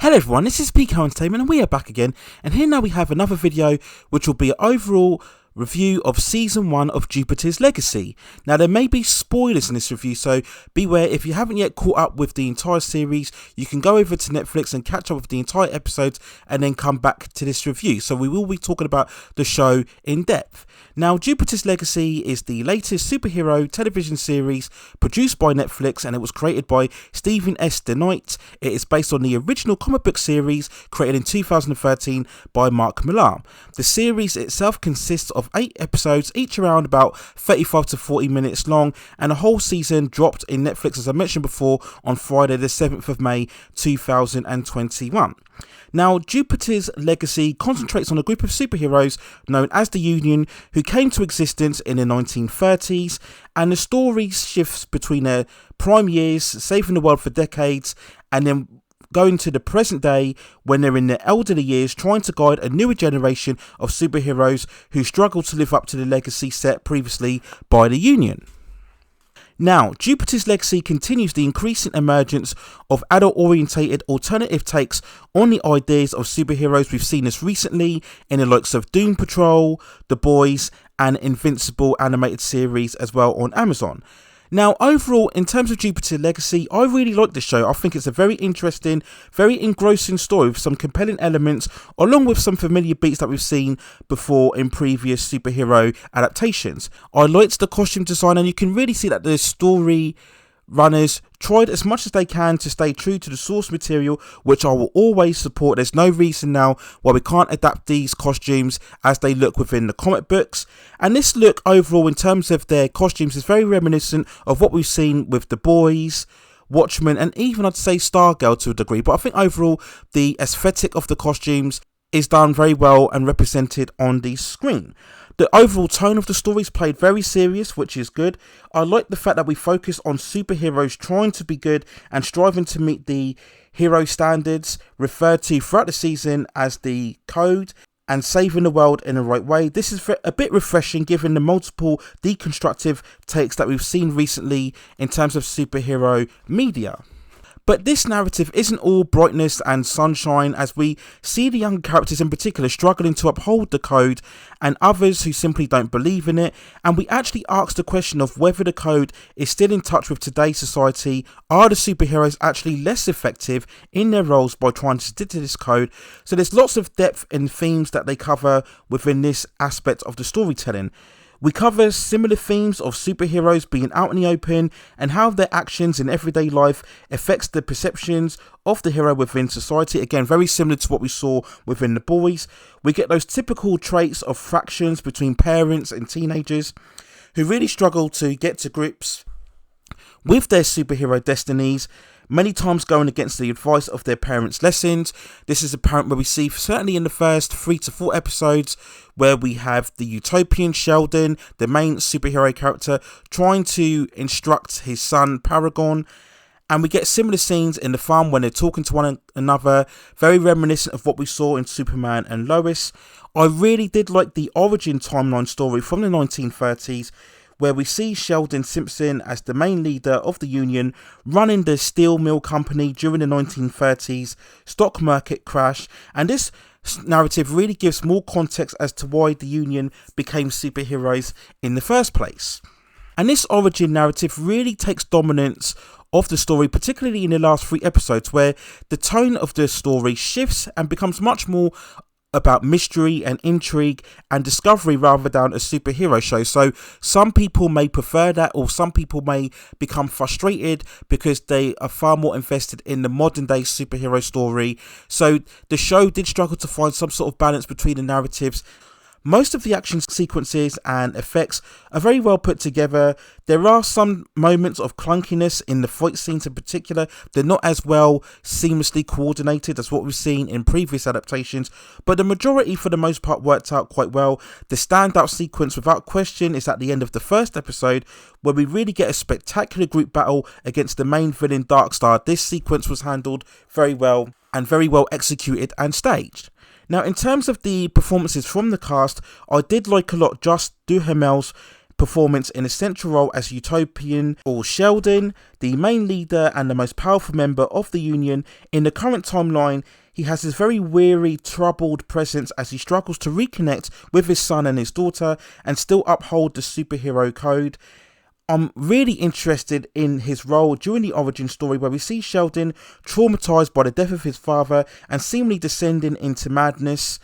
Hello everyone, this is PK Entertainment and we are back again, and here now we have another video which will be an overall review of Season 1 of Jupiter's Legacy. Now there may be spoilers in this review, so beware. If you haven't yet caught up with the entire series, you can go over to Netflix and catch up with the entire episodes and then come back to this review. So we will be talking about the show in depth. Now Jupiter's Legacy is the latest superhero television series produced by Netflix, and it was created by Stephen S. DeKnight. It is based on the original comic book series created in 2013 by Mark Millar. The series itself consists of 8 episodes, each around about 35 to 40 minutes long, and a whole season dropped in Netflix, as I mentioned before, on Friday the 7th of May 2021. Now, Jupiter's Legacy concentrates on a group of superheroes known as the Union who came to existence in the 1930s, and the story shifts between their prime years, saving the world for decades, and then going to the present day when they're in their elderly years, trying to guide a newer generation of superheroes who struggle to live up to the legacy set previously by the Union. Now, Jupiter's Legacy continues the increasing emergence of adult-orientated alternative takes on the ideas of superheroes. We've seen this recently in the likes of Doom Patrol, The Boys, and Invincible animated series as well on Amazon. Now, overall, in terms of Jupiter's Legacy, I really like this show. I think it's a very interesting, very engrossing story with some compelling elements, along with some familiar beats that we've seen before in previous superhero adaptations. I liked the costume design, and you can really see that the story runners tried as much as they can to stay true to the source material, which I will always support. There's no reason now why we can't adapt these costumes as they look within the comic books. And this look overall in terms of their costumes is very reminiscent of what we've seen with The Boys, Watchmen, and even I'd say Stargirl to a degree. But I think overall the aesthetic of the costumes is done very well and represented on the screen. The overall tone of the story is played very serious, which is good. I like the fact that we focus on superheroes trying to be good and striving to meet the hero standards referred to throughout the season as the code, and saving the world in the right way. This is a bit refreshing given the multiple deconstructive takes that we've seen recently in terms of superhero media. But this narrative isn't all brightness and sunshine, as we see the young characters in particular struggling to uphold the code and others who simply don't believe in it. And we actually ask the question of whether the code is still in touch with today's society. Are the superheroes actually less effective in their roles by trying to stick to this code? So there's lots of depth in themes that they cover within this aspect of the storytelling. We cover similar themes of superheroes being out in the open and how their actions in everyday life affects the perceptions of the hero within society. Again, very similar to what we saw within The Boys. We get those typical traits of fractions between parents and teenagers who really struggle to get to grips with their superhero destinies, many times going against the advice of their parents' lessons. This is apparent where we see, certainly in the first 3 to 4 episodes, where we have the utopian Sheldon, the main superhero character, trying to instruct his son Paragon. And we get similar scenes in the farm when they're talking to one another, very reminiscent of what we saw in Superman and Lois. I really did like the origin timeline story from the 1930s, where we see Sheldon Simpson as the main leader of the Union running the steel mill company during the 1930s stock market crash, and this narrative really gives more context as to why the Union became superheroes in the first place. And this origin narrative really takes dominance of the story, particularly in the last 3 episodes, where the tone of the story shifts and becomes much more about mystery and intrigue and discovery rather than a superhero show. So some people may prefer that, or some people may become frustrated because they are far more invested in the modern day superhero story. So the show did struggle to find some sort of balance between the narratives. Most of the action sequences and effects are very well put together. There are some moments of clunkiness in the fight scenes in particular. They're not as well seamlessly coordinated as what we've seen in previous adaptations, but the majority for the most part worked out quite well. The standout sequence without question is at the end of the first episode, where we really get a spectacular group battle against the main villain Darkstar. This sequence was handled very well and very well executed and staged. Now, in terms of the performances from the cast, I did like a lot Just Duhamel's performance in a central role as Utopian or Sheldon, the main leader and the most powerful member of the Union. In the current timeline, he has this very weary, troubled presence as he struggles to reconnect with his son and his daughter and still uphold the superhero code. I'm really interested in his role during the origin story, where we see Sheldon traumatized by the death of his father and seemingly descending into madness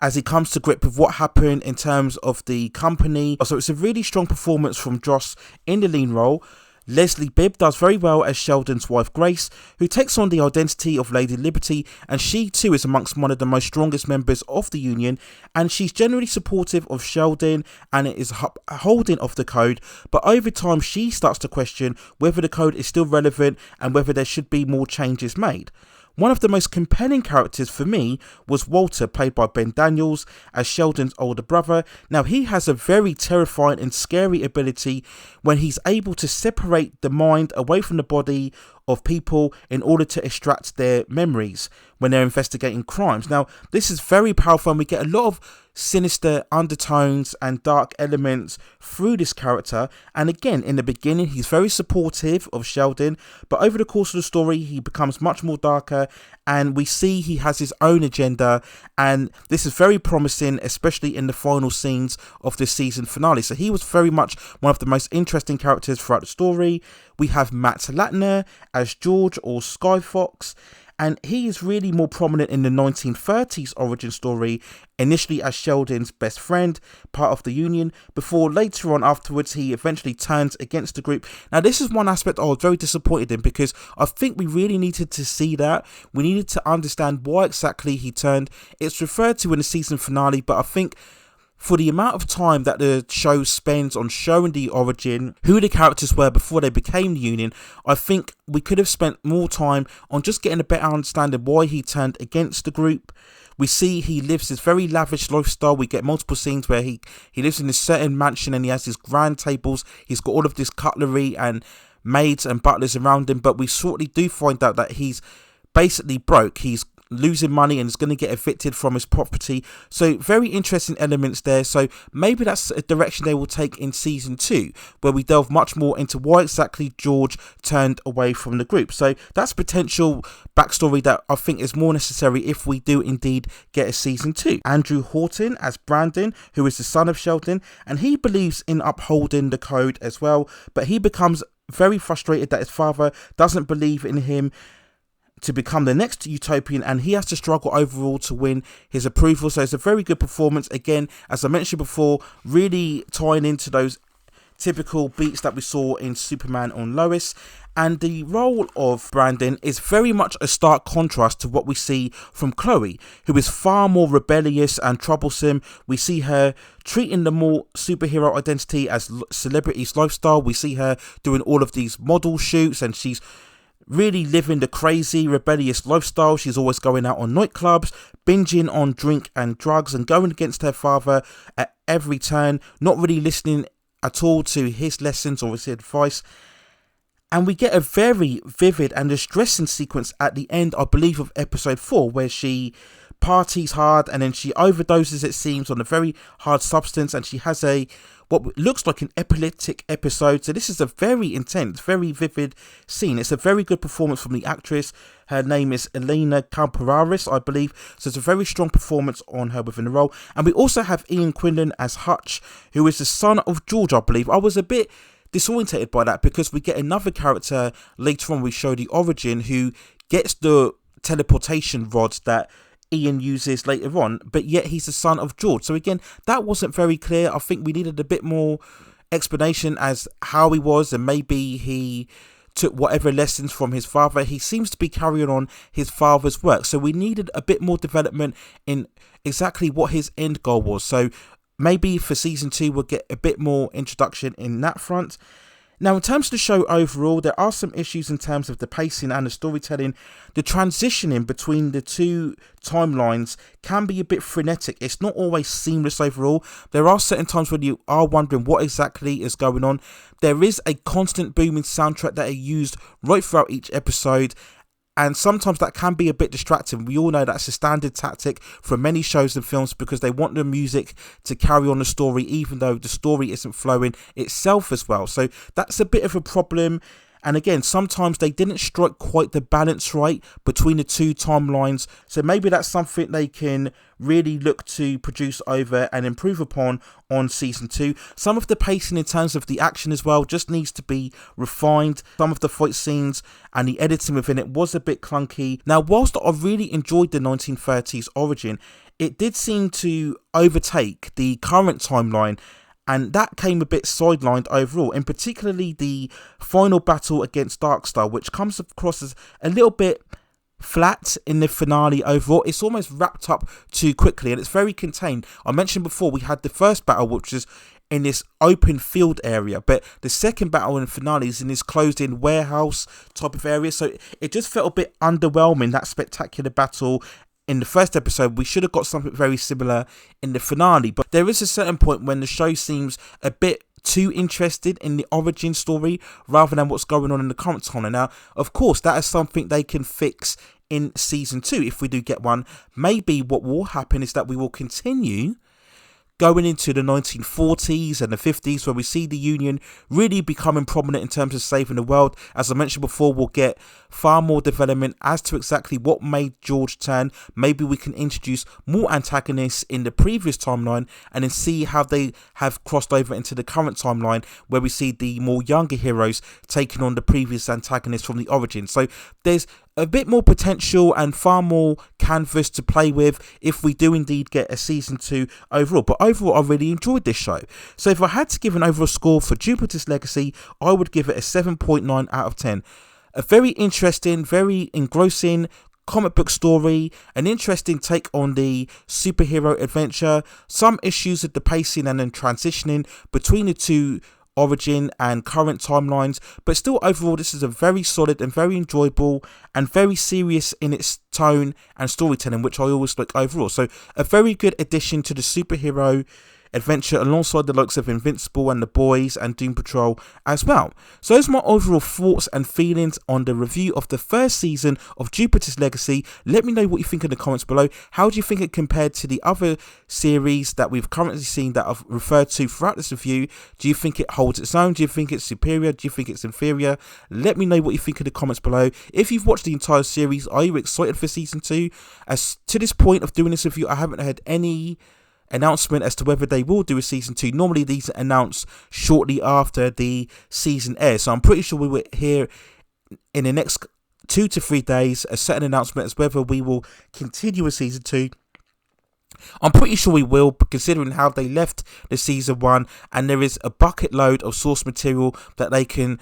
as he comes to grip with what happened in terms of the company. So it's a really strong performance from Joss in the lead role. Leslie Bibb does very well as Sheldon's wife Grace, who takes on the identity of Lady Liberty, and she too is amongst one of the most strongest members of the Union, and she's generally supportive of Sheldon and it is holding of the code, but over time she starts to question whether the code is still relevant and whether there should be more changes made. One of the most compelling characters for me was Walter, played by Ben Daniels as Sheldon's older brother. Now, he has a very terrifying and scary ability when he's able to separate the mind away from the body of people in order to extract their memories when they're investigating crimes. Now, this is very powerful and we get a lot of sinister undertones and dark elements through this character. And again, in the beginning, he's very supportive of Sheldon, but over the course of the story, he becomes much more darker and we see he has his own agenda, and this is very promising, especially in the final scenes of this season finale. So he was very much one of the most interesting characters throughout the story. We have Matt Latner as George, or Skyfox, and he is really more prominent in the 1930s origin story, initially as Sheldon's best friend, part of the Union, before later on afterwards he eventually turns against the group. Now, this is one aspect I was very disappointed in, because I think we really needed to see that. We needed to understand why exactly he turned. It's referred to in the season finale, but I think for the amount of time that the show spends on showing the origin, who the characters were before they became the Union, I think we could have spent more time on just getting a better understanding why he turned against the group. We see he lives this very lavish lifestyle. We get multiple scenes where he lives in this certain mansion and he has these grand tables. He's got all of this cutlery and maids and butlers around him, but we shortly do find out that he's basically broke. He's losing money and is going to get evicted from his property. So very interesting elements there. So maybe that's a direction they will take in season 2, where we delve much more into why exactly George turned away from the group. So that's potential backstory that I think is more necessary if we do indeed get a season 2. Andrew Horton as Brandon, who is the son of Sheldon, and he believes in upholding the code as well, but he becomes very frustrated that his father doesn't believe in him to become the next Utopian, and he has to struggle overall to win his approval. So it's a very good performance. Again, as I mentioned before, really tying into those typical beats that we saw in Superman on Lois. And the role of Brandon is very much a stark contrast to what we see from Chloe, who is far more rebellious and troublesome. We see her treating the more superhero identity as celebrity's lifestyle. We see her doing all of these model shoots, and she's really living the crazy, rebellious lifestyle. She's always going out on nightclubs, binging on drink and drugs, and going against her father at every turn, not really listening at all to his lessons or his advice. And we get a very vivid and distressing sequence at the end, I believe, of episode 4, where she parties hard and then she overdoses, it seems, on a very hard substance, and she has what looks like an epileptic episode. So this is a very intense, very vivid scene. It's a very good performance from the actress. Her name is Elena Kampararis, I believe. So it's a very strong performance on her within the role. And we also have Ian Quinlan as Hutch, who is the son of George, I believe. I was a bit disorientated by that, because we get another character later on, we show the origin, who gets the teleportation rod that Ian uses later on, but yet he's the son of George. So again, that wasn't very clear. I think we needed a bit more explanation as how he was, and maybe he took whatever lessons from his father. He seems to be carrying on his father's work, so we needed a bit more development in exactly what his end goal was. So maybe for season 2 we'll get a bit more introduction in that front. Now, in terms of the show overall, there are some issues in terms of the pacing and the storytelling. The transitioning between the two timelines can be a bit frenetic. It's not always seamless overall. There are certain times when you are wondering what exactly is going on. There is a constant booming soundtrack that are used right throughout each episode, and sometimes that can be a bit distracting. We all know that's a standard tactic for many shows and films, because they want the music to carry on the story even though the story isn't flowing itself as well. So that's a bit of a problem. And again, sometimes they didn't strike quite the balance right between the two timelines. So maybe that's something they can really look to produce over and improve upon on season 2. Some of the pacing in terms of the action as well just needs to be refined. Some of the fight scenes and the editing within it was a bit clunky. Now, whilst I really enjoyed the 1930s origin, it did seem to overtake the current timeline, and that came a bit sidelined overall, and particularly the final battle against Darkstar, which comes across as a little bit flat in the finale overall. It's almost wrapped up too quickly, and it's very contained. I mentioned before we had the first battle, which is in this open field area, but the second battle in the finale is in this closed in warehouse type of area, so it just felt a bit underwhelming, that spectacular battle in the first episode. We should have got something very similar in the finale, but there is a certain point when the show seems a bit too interested in the origin story rather than what's going on in the current timeline. Now, of course, that is something they can fix in season 2 if we do get one. Maybe what will happen is that we will continue going into the 1940s and the 50s, where we see the Union really becoming prominent in terms of saving the world. As I mentioned before, we'll get far more development as to exactly what made George turn. Maybe we can introduce more antagonists in the previous timeline and then see how they have crossed over into the current timeline, where we see the more younger heroes taking on the previous antagonists from the origin. So there's a bit more potential and far more canvas to play with if we do indeed get a season 2 overall. But overall, I really enjoyed this show. So if I had to give an overall score for Jupiter's Legacy, I would give it a 7.9 out of 10. A very interesting, very engrossing comic book story, an interesting take on the superhero adventure, some issues with the pacing and then transitioning between the two origin and current timelines, but still overall this is a very solid and very enjoyable and very serious in its tone and storytelling, which I always like overall. So a very good addition to the superhero adventure alongside the likes of Invincible and The Boys and Doom Patrol as well. So those are my overall thoughts and feelings on the review of the first season of Jupiter's Legacy. Let me know what you think in the comments below. How do you think it compared to the other series that we've currently seen that I've referred to throughout this review? Do you think it holds its own? Do you think it's superior? Do you think it's inferior? Let me know what you think in the comments below. If you've watched the entire series, are you excited for season 2? As to this point of doing this review, I haven't had any announcement as to whether they will do a season 2. Normally these are announced shortly after the season airs, so I'm pretty sure we will hear in the next 2 to 3 days a certain announcement as whether we will continue with season 2. I'm pretty sure we will, considering how they left the season 1, and there is a bucket load of source material that they can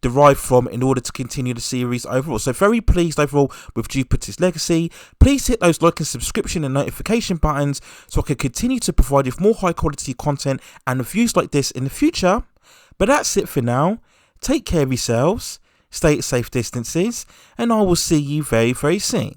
derive from in order to continue the series overall. So very pleased overall with Jupiter's Legacy. Please hit those like and subscription and notification buttons so I can continue to provide you with more high quality content and reviews like this in the future. But that's it for now. Take care of yourselves, stay at safe distances, and I will see you very, very soon.